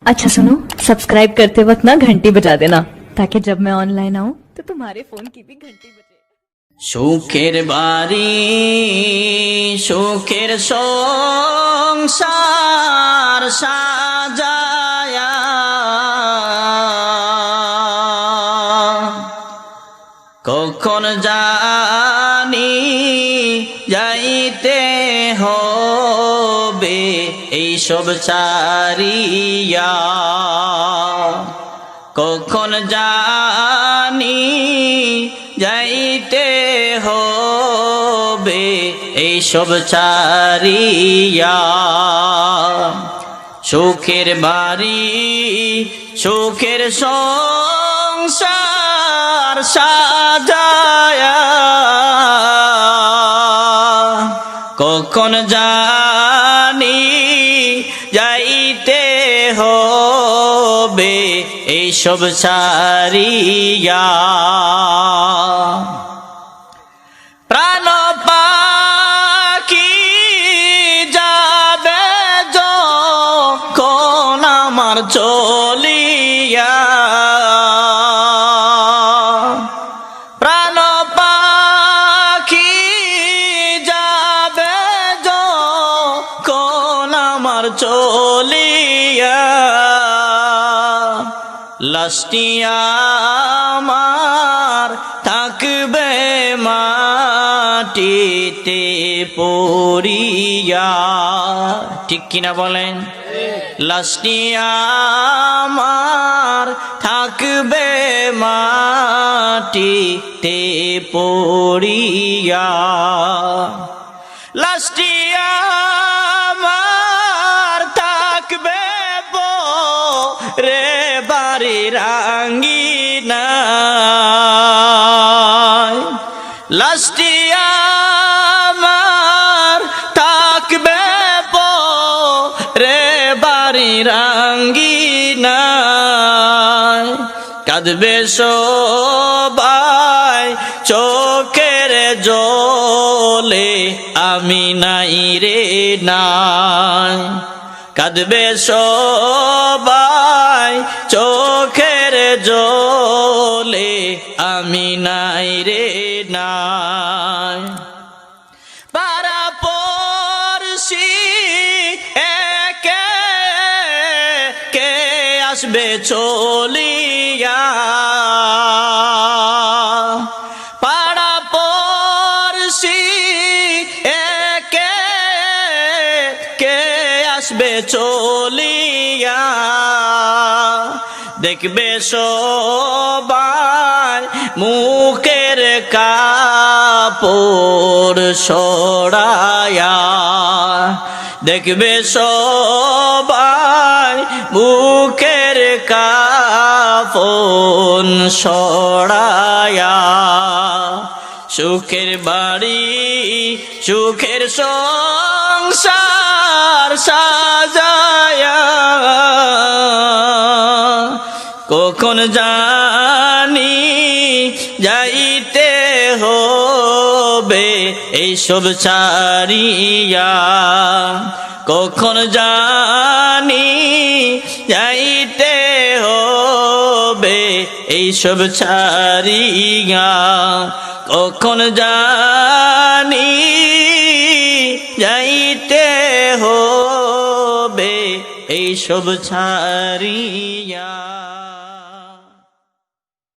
अच्छा सुनो, सब्सक्राइब करते वक्त ना घंटी बजा देना ताकि जब मैं ऑनलाइन आऊं तो तुम्हारे फोन की भी घंटी बजे। সুখের বাড়ি সুখের সংসার সাজায়া কখন জানি যাইতে হবে এইসব চারিয়া কখন জানি যাইতে হবে এইসব চারিয়া সুখের বাড়ি সুখের সংসার সাজায়া কখন জানি যাইতে হবে এইসব ছাড়িয়া প্রাণ পাখি যাবে যখন আমার চলিয়া প্রাণ পাখি যাবে যখন আমার চলিয়া লাশটি আমার থাকবে মাটিতে পড়িয়া ঠিক কিনা বলেন লাশটি আমার থাকবে মাটিতে পড়িয়া লাশটি আমার থাকবে রে বাড়ির আঙ্গিনায় লাশটি আমার থাকবে রে বাড়ির আঙ্গিনায় কাঁদবে সবাই চোখের জলে আমি নাই রে নাই কাঁদবে সবাই চোখের জলে আমি নাই রে নাই পাড়া পড়শি একে কে আসবে চলিয়া পাড়া পড়শি একে কে আসবে চলিয়া দেখবে সবাই মুখের কাপড় সরায়া দেখবে সবাই মুখের কাপড় সরায়া সুখের বাড়ি সুখের সংসার সাজায়া কখন জানি যাইতে হবে এইসব ছাড়িয়া কখন জানি যাইতে হবে এইসব ছাড়িয়া কখন জানি যাইতে হবে এইসব ছাড়িয়া।